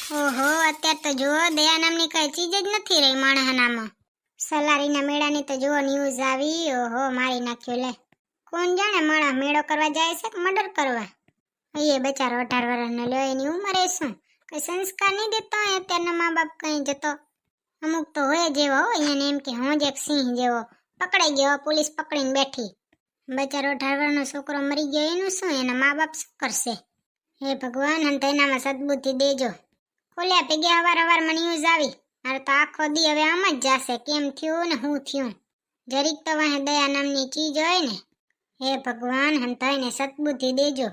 ઓહો, અત્યારે તો જુઓ દયા નામની કઈ ચીજ જ નથી રહી માણસનામાં. સલારીના મેળાની તો જુઓ ન્યૂઝ આવી. ઓહો, મારી નાખ્યો લે. કોણ જાણે માણસ મેળો કરવા જાય છે કે મર્ડર કરવા. એ બચારો 18 વર્ષનો લ્યો, એની ઉંમરે શું કઈ સંસ્કાર નહીં દેતો હોય અત્યારના મા બાપ કઈ જતો. અમુક તો હોય જેવો હો, એને એમ કે હું જ એક સિંહ જેવો પકડાઈ ગયો, પોલીસ પકડીને બેઠી. બચારો 18 વર્ષનો છોકરો મરી ગયો, એનું શું, એના મા બાપ શું કરશે? હે ભગવાન, અને તેનામાં સદબુદ્ધિ દેજો. ખોલ્યા ભેગે અવારવારમાં ન્યૂઝ આવી. મારે તો આખો દી હવે આમ જ જાશે, કેમ થયું ને હું થયું. જરીક તો વાહે દયા નામની ચીજ હોય ને. હે ભગવાન, હંતાઈને સદબુદ્ધિ દેજો.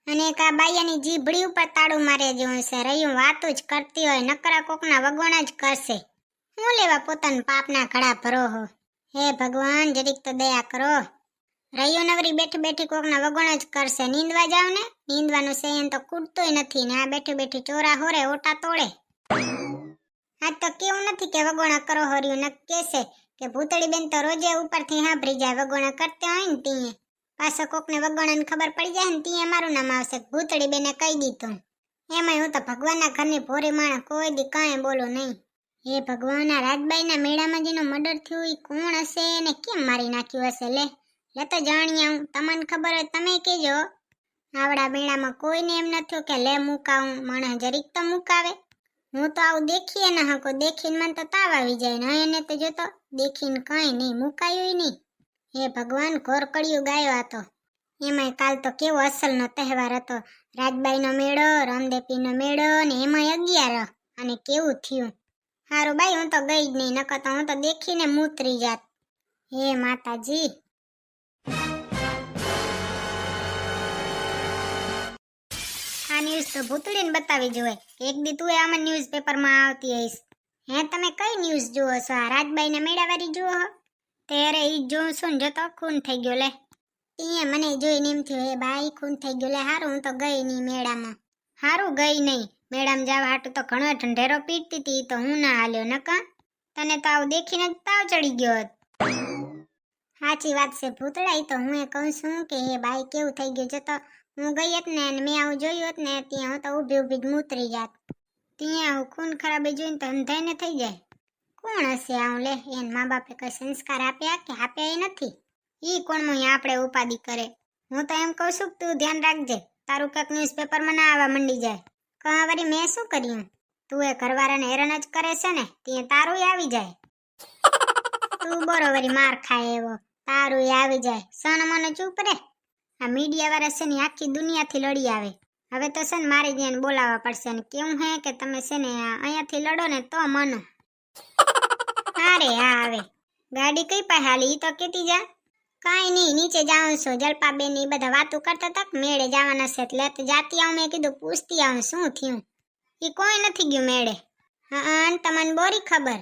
અને એક આ બાયાની જીભડી ઉપર તાળું મારે જેવું છે. રહ્યું વાતું જ કરતી હોય, નકરા કોકના વગોણા જ કરશે. હું લેવા પોતાના પાપના ઘડા ભરો હો. હે ભગવાન, જરીક તો દયા કરો. રહ્યું નવરી બેઠી બેઠી કોકના વગોણા જ કરશે. નીંદવા જાવ ને, નીંદવાનું સેયન તો કૂટતોય નથી ને આ બેઠી બેઠી ચોરા હોરે ઓટા તોડે. આજ તો કેવું નથી કે વગોણા કરો હર્યું, ન કેસે કે ભૂતળી બેન તો રોજે ઉપરથી હાંભરી જાય વગોણા કરતા હોય ને તીએ. પાછો કોકને વગોણાની ખબર પડી જાય ને તીએ મારું નામ આવશે, ભૂતળી બેને કહી દીધું. એમાંય હું તો ભગવાનના ઘરની ભોરી માણસ, કોઈ દી કાંઈ બોલું નહીં. હે ભગવાન, આ રાજબાઈના મેળામાં જેનું મર્ડર થયું એ કોણ હશે ને કેમ મારી નાખ્યું હશે? લે તો જાણી આવું, તમને ખબર હોય તમે કહેજો. આવડા મેળામાં કોઈને એમ નથી કે લે મુકાવું, માણસ જરીક તો મુકાવે. હું તો આવું દેખીએ ન હકો, દેખીને મને તો તાવ આવી જાય ને એને તો જોતો દેખીને કાંઈ નહીં, મુકાયું નહીં. હે ભગવાન, ઘોર કળિયુગ ગાયો હતો. એમાંય કાલ તો કેવો અસલનો તહેવાર હતો. રાજબાઈનો મેળો, રામદેપીનો મેળો ને એમાંય 11 અને કેવું થયું. હારું બાઈ, હું તો ગઈ જ નહીં, નકર તો હું તો દેખીને મૂતરી જાત. હે માતાજી. આ ન્યૂઝ તો ભૂતળીને બતાવી જોઈએ કે એક દી તું આમાં ન્યૂઝ પેપરમાં આવતી હઈશ. હે તમે કઈ ન્યૂઝ જુઓ છો? આ રાજબાઈના મેળાવાળી જુઓ હો? ત્યારે ઈ જોઉં છું ને જતો ખૂન થઈ ગયો લે. ઈએ મને જોઈને એમ થયું હે બાઈ ખૂન થઈ ગયો લે. હારું હું તો ગઈ નહીં મેળામાં. હારું ગઈ નહીં મેળામાં જવા હાટું તો ઘણો ઢંઢેરો પીટતી હતી, તો હું ના હાલ્યો નકા. તને તો આવું દેખીને જ તાવ ચડી ગયો હોત. સાચી વાત છે ભૂતળા, તો હું એ કહું છું કે હે બાઈ કેવું થઈ ગયું. જતો હું ગઈ હોત ને મેં આવું જોયું હોત ને ત્યાં હું તો ઊભી ઊભી જ મૂતરી જાત. ત્યાં હું ખૂન ખરાબી જોઈને તો અંધાઈને થઈ જાય. કોણ હશે આવું? લે એન મા બાપે કઈ સંસ્કાર આપ્યા કે આપ્યા એ નથી. ઈ કોણ મું આપણે ઉપાધિ કરે. હું તો એમ કહું છું તું ધ્યાન રાખજે, તારું કંઈક ન્યૂઝપેપરમાં ના આવવા મંડી જાય. કહા વળી મેં શું કર્યું? તું એ ઘરવાળાને હેરાન જ કરે છે ને, ત્યાં તારું આવી જાય. તું બરોબરી માર ખાય એવો, તારું આવી જાય. સન મને ચૂપ રે. આ મીડિયા વાળા છે ને આખી દુનિયાથી લડી આવે. હવે તો છે ને મારે જ્યાં બોલાવવા પડશે ને કેવું હે કે તમે છે ને અહીંયાથી લડો ને તો મનો. અરે હા, આવે ગાડી કઈ પાસે હાલી ઈ તો કેતી જા. કાંઈ નહીં, નીચે જાઉં છું. જલપાબેન એ બધા વાતો કરતા તક મેળે જવાના છે એટલે તો જાતી આવું. મેં કીધું પૂછતી આવું શું થયું. એ કોઈ નથી ગયું મેળે. હા, તમને બોરી ખબર.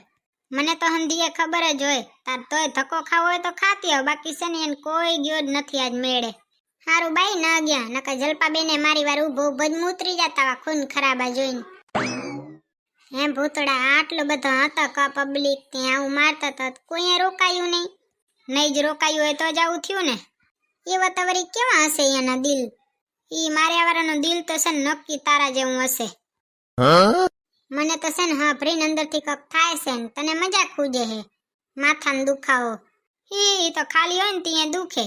મને તો હંધીએ ખબર જ હોય. તાર તોય ધક્કો ખાવો હોય તો ખાતી આવ, બાકી છે ને એને કોઈ ગયો જ નથી આજ મેળે. હારું બાઈ ન ગયા, નકર જલપાબેને મારી વાર ઊભો ઊભો જ મૂતરી જતા ખૂન ખરાબા જોઈને. હે ભૂતડા, આટલો બધો હતો ક પબ્લિક ત્યાં આવું મારતા હતા, કોઈએ રોકાયું નહીં. નહીં જ રોકાયું હોય તો જ આવું થયું ને. એવા તો વળી કેવા હશે એના દિલ. ઈ માર્યા વાળાનું દિલ તો છે ને નક્કી તારા જેવું હશે. મને તો છે ને હા ભરીને અંદરથી કક થાય છે ને તને મજાક ખૂજે હે. માથાનો દુખાવો ઈ તો ખાલી હોય ને ત્યાં દુખે.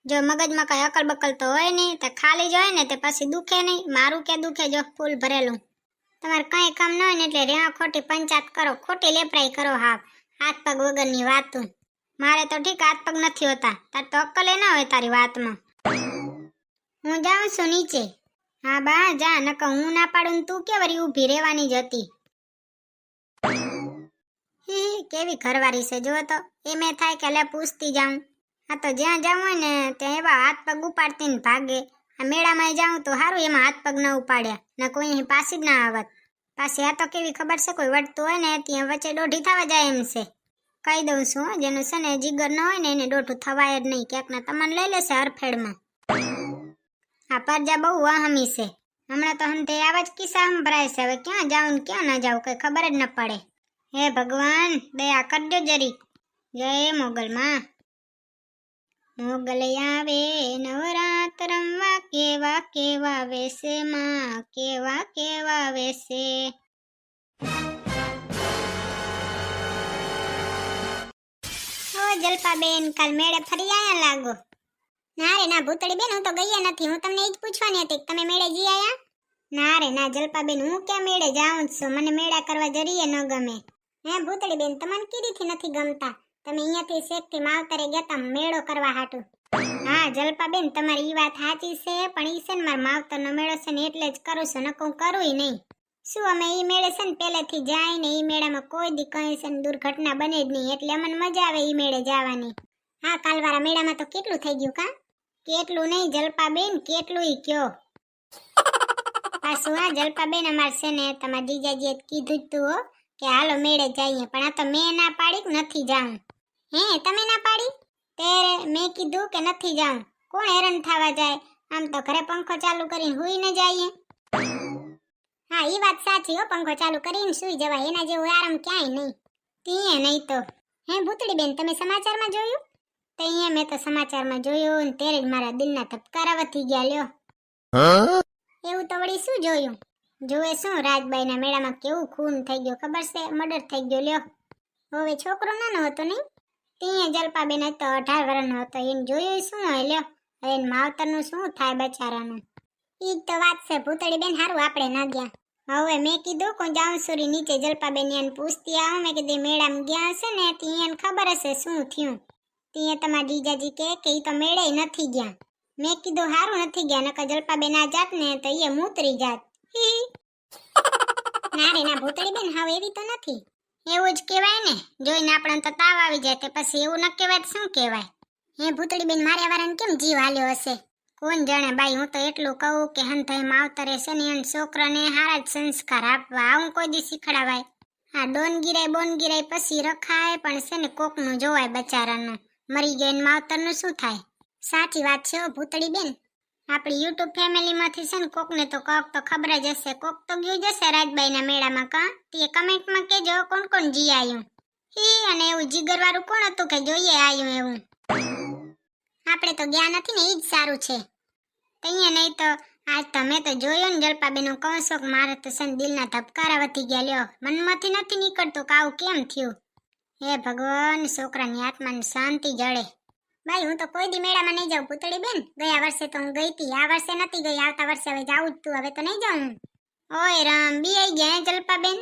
જો મગજમાં કઈ અકલ બકલ તો હોય નહીં, તો ખાલી જ હોય ને તે પછી દુખે નહીં. મારું કે દુખે જો ફૂલ ભરેલું. તમારે કઈ કામ ન હોય ને એટલે રેવા ખોટી પંચાયત કરો, ખોટી લેપરાઈ કરો. હાથ પગ વગરની વાતું. મારે તો ઠીક હાથ પગ નથી હોતા, તાર તો અક્કલે ના હોય તારી વાતમાં. હું જાઉં છું નીચે. હા બા જા, નકર હું ના પાડું ને તું કે વળી ઊભી રહેવાની જ હતી. કેવી ઘરવાળી છે જો તો. એમે થાય કે લે પૂછતી જાઉં. આ તો જ્યાં જાઉં હોય ને ત્યાં એવા હાથ પગ ઉપાડતી ને ભાગે. આ મેળામાં જાઉં તો સારું એમાં હાથ પગ ના ઉપાડ્યા, ને કોઈ અહીં પાછી જ ના આવત. પાછી આ તો કેવી ખબર છે, કોઈ વળતું હોય ને ત્યાં વચ્ચે દોઢી થવા જાય એમ છે. કહી દઉં છું, જેનું છે ને જીગર ન હોય ને એને દોઢું થવાય જ નહીં. ક્યાંક ના તમને લઈ લેશે હરફેડમાં. આ પરજા બહુ અહમી છે. હમણાં તો હંતે આવા જ કિસ્સા સંભળાય છે. હવે ક્યાં જાઉં ને ક્યાં ના જાઉં કઈ ખબર જ ન પડે. હે ભગવાન, દયા કરજો જરી. જય મોગલમાં. મોગલ આવે નવરાત રમવા, કેવા કેવા વેશે માં, કેવા કેવા વેશે. જલપાબેન, કાલ મેળે ફરી આયા લાગો. ના રે ના ભૂતળી બેન, હું તો ગઈ નથી. હું તમને એ જ પૂછવાની હતી કે તમે મેળે જી આયા? ના રે ના જલપાબેન, હું ક્યાં મેળે જાઉં જ છું. મને મેળા કરવા જરીએ ન ગમે. હે ભૂતળી બેન, તમને કીધીથી નથી ગમતા. તમે અહીંયાથી શેકથી માવતરે ગયા મેળો કરવા હાટું. હા જલપાબેન, તમારી ઈ વાત સાચી છે, પણ ઈ છે ને મારા માવતરનો મેળો છે ને એટલે જ કરું છું, નકર હું કરુંય નહીં. શું અમે ઈ મેળે છે ને પહેલેથી જાય ને ઈ મેળામાં કોઈ દી કઈ છે ને દુર્ઘટના બને જ નહીં, એટલે અમને મજા આવે ઈ મેળે જવાની. હા કાલવાળા મેળામાં તો કેટલું થઈ ગયું કા? કેટલું નહીં જલપાબેન, કેટલું ઈ કયો. પાછું હા જલપાબેન, અમાર છે ને તમારા જીજાજીએ કીધું તું હો કે હાલો મેળે જઈએ, પણ આ તો મેં ના પાડી કે નથી જાઉં. હે તમે ના પાડી? ત્યારે મેં કીધું કે નથી જાઉં. કોણ હેરાન થવા જાય? આમ તો ઘરે પંખો ચાલુ કરીને હુઈ ન જઈએ. હા ઈ વાત સાચી હો, પંખો ચાલુ કરીને સુઈ જવાય, એના જેવું આરામ ક્યાંય નહીં. તીએ નહીં તો. હે ભૂતળી બેન, તમે સમાચારમાં જોયું? તો અહીંયા મેં તો સમાચારમાં જોયું ને ત્યારે જ મારા દિલના ધબકારા વધી ગયા લ્યો. એવું તો વળી શું જોયું? જોવે શું, રાજબાઈના મેળામાં કેવું ખૂન થઈ ગયું ખબર છે? મર્ડર થઈ ગયો લ્યો. હવે છોકરો નાનો હતો નહીં? ત્યાં જલપાબેન હતો 18 વર્ષનો હતો. એને જોયું શું હોય લ્યો. હવે એને માવતરનું શું થાય બચારાનું? ઈ જ તો વાત છે ભૂતળી બેન, હારું આપણે ના ગયા. હવે મેં કીધું કોઈ જાઉં સુરી નીચે જલપાબેન એને પૂછતી આવું. મેં કીધું મેળામાં ગયા હશે ને ત્યાં એને ખબર હશે શું થયું. ત્યાં તમારા જીજાજી કે ઈ તો મેળે નથી ગયા. મેં કીધું હારું નથી ગયા, નકર જલપાબેન આ જાત ને તો એ મૂતરી જાત. ના રે ના ભૂતળી બેન, હવે એવી તો નથી. એવું જ કહેવાય ને, જોઈને આપણને તો તાવ આવી જાય, તે પછી એવું ન કહેવાય શું કહેવાય? હે ભૂતળી બેન, માર્યા વાળાને કેમ જીવ હાલ્યો હશે કોણ જાણે. બાઈ હું તો એટલું કહું કે હંધાઈ માવતરે છે ને એને છોકરાને હારા જ સંસ્કાર આપવા. આવું કોઈ દી શીખડાવાય? હા ડોનગીરાય બોનગીરાય પછી રખાય, પણ છે ને કોકનું જોવાય બચારાનું. મરી ગયા એને માવતરનું શું થાય? સાચી વાત છે ભૂતળી બેન. આપણી યુટ્યુબ ફેમિલીમાંથી છે ને કોકને તો કોક તો ખબર જ હશે. કોક તો ગયું જશે રાજબાઈના મેળામાં કા? તે કમેન્ટમાં કહેજો કોણ કોણ જી આવ્યું. અને એવું જીગરવાળું કોણ હતું કે જોઈએ આવ્યું એવું? આપણે તો ગયા નથી ને, ઈ જ સારું છે. તઈએ નહીં તો આજ તમે તો જોયો ને જલપાબેન, હું કહું છું કે મારે તો છે ને દિલના ધબકારા વધી ગયા લ્યો. મનમાંથી નથી નીકળતું કે આવું કેમ થયું. હે ભગવાન, છોકરાની આત્માને શાંતિ જળે. ભાઈ હું તો કોઈ દી મેળામાં નહીં જાઉં ભૂતળી બેન. ગયા વર્ષે તો હું ગઈ હતી, આ વર્ષે નથી ગઈ. આવતા વર્ષે હવે જાઉં જ તું, હવે તો નહીં જાઉં. ઓય રામ, બી આઈ ગયા જલપાબેન?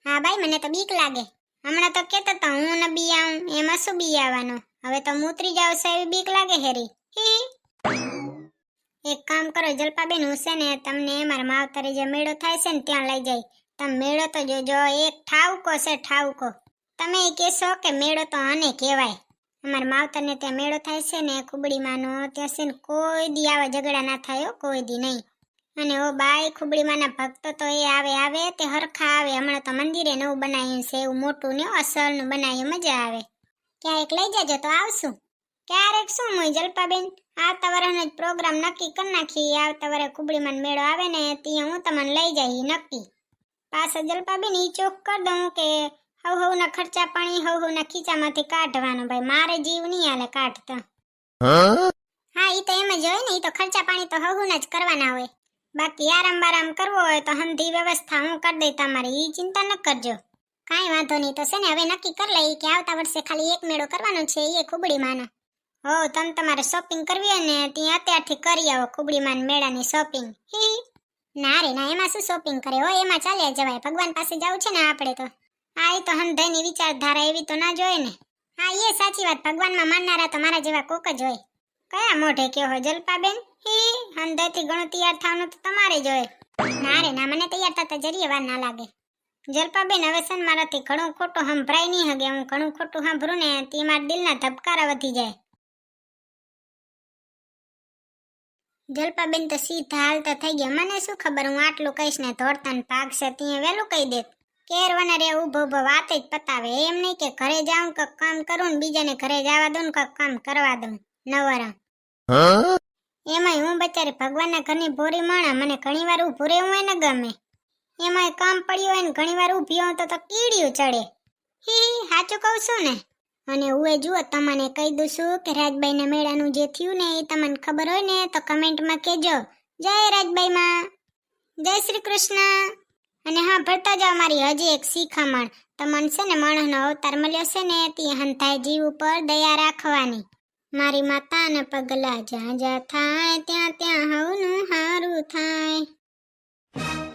હા ભાઈ મને તો બીક લાગે. હમણાં તો કહેતો તો હું ન બી આવું, એમાં શું બી આવવાનું? હવે તો મૂતરી જાવ છે એવી બીક લાગે હેરી. એક કામ કરો જલપાબેન, હું છે ને તમને મારા માવતરે જે મેળો થાય છે ને ત્યાં લઈ જાય. તમે મેળો તો જોજો, એક ઠાવકો છે ઠાવકો. તમે કહેશો કે મેળો તો આને કહેવાય. અમારા માવતરને ત્યાં મેળો થાય છે ને ખુબડીમાંનો, ત્યાં છે ને કોઈ દી આવા ઝઘડા ના થાય કોઈ દી નહીં. અને ઓ બાઈ ખુબડીમાંના ભક્તો તો એ આવે તે હરખા આવે. હમણાં તો મંદિરે નવું બનાવ્યું છે, એવું મોટું ને અસલનું બનાવ્યું, મજા આવે. ક્યાંક લઈ જાજો તો આવશું. ક્યારેક શું હોય જલપાબેન, આવતા વર્ષનો જ પ્રોગ્રામ નક્કી કરી નાખીએ. આવતા વર્ષે ખુબડીમાં મેળો આવે ને ત્યાં હું તમને લઈ જઈ નક્કી. પાછા જલપાબેન ઈ ચોક કરી દઉં કે હવના ખર્ચા પાણી હવના ખીચામાંથી કાઢવાનું. ભાઈ મારે જીવ નહીં હાલે કાઢતા. હા ઈ તો એમ જ હોય ને, ઈ તો ખર્ચા પાણી તો હવના જ કરવાના હોય. બાકી આરામ બારામ કરવો હોય તો હંધી વ્યવસ્થા હું કરી દઈ તમારી, ઈ ચિંતા ન કરજો. કાંઈ વાંધો નહીં. તો છે ને હવે નક્કી કરી લઈ કે આવતા વર્ષે ખાલી એક મેળો કરવાનો છે, એ ખુબડીમાંનો. હો તમે તમારે શોપિંગ કરવી હોય ને ત્યાં અત્યારથી કરી આવો ખુબડીમાં મેળાની શોપિંગ. ના રે ના, એમાં શું શોપિંગ કરે હો, એમાં ચાલ્યા જવાય. ભગવાન પાસે જવું છે ને આપણે તો. હા એ તો હંધાઈની વિચારધારા એવી તો ના જોઈએ ને. હા એ સાચી વાત, ભગવાનમાં માનનારા તો મારા જેવા કોક જ હોય. કયા મોઢે કયો હો જલપાબેન? હંધાઈથી ઘણું તૈયાર થવાનું તો તમારે જ હોય. ના રે ના, મને તૈયાર થતા જરીએ વાર ના લાગે. જલપાબેન હવે છે ને મારાથી ઘણું ખોટું સંભળાય નહીં હગે. હું ઘણું ખોટું સાંભળું ને તે મારા દિલના ધબકારા વધી જાય. જલપાબેન તો સીધા હાલતા થઈ ગયા. મને શું ખબર હું આટલું કહીશ ને ધોળતાને ભાગશે ત્યાં વહેલું કહી દેત. કેરવાના રે ઉભો ઉભો વાત જ પતાવે. એમ નહીં કે ઘરે જાઉં કઈક કામ કરું ને બીજાને ઘરે જવા દઉં ને કઈક કામ કરવા દઉં નવરા. એમાંય હું બચારી ભગવાનના ઘરની ભોરી માણા, મને ઘણી વાર ઊભું રહેવું હોય ને ગમે. એમાંય કામ પડ્યું હોય ને ઘણી વાર ઊભી હોઉં તો કીડિયું ચડે. સાચું કહું છું ને. અને હું જુઓ તમને કહી દઉં છું કે રાજબાઈના મેળાનું જે થયું ને એ તમને ખબર હોય ને તો કમેન્ટમાં કહેજો. જય રાજબાઈમાં, જય શ્રી કૃષ્ણ. અને હા ભરતા જાવ મારી હજી એક શીખામણ. તમને છે ને માણસનો અવતાર મળ્યો છે ને તે હંતાય જીવ ઉપર દયા રાખવાની. મારી માતાને પગલા જ્યાં જ્યાં થાય ત્યાં ત્યાં હવનું હારું થાય.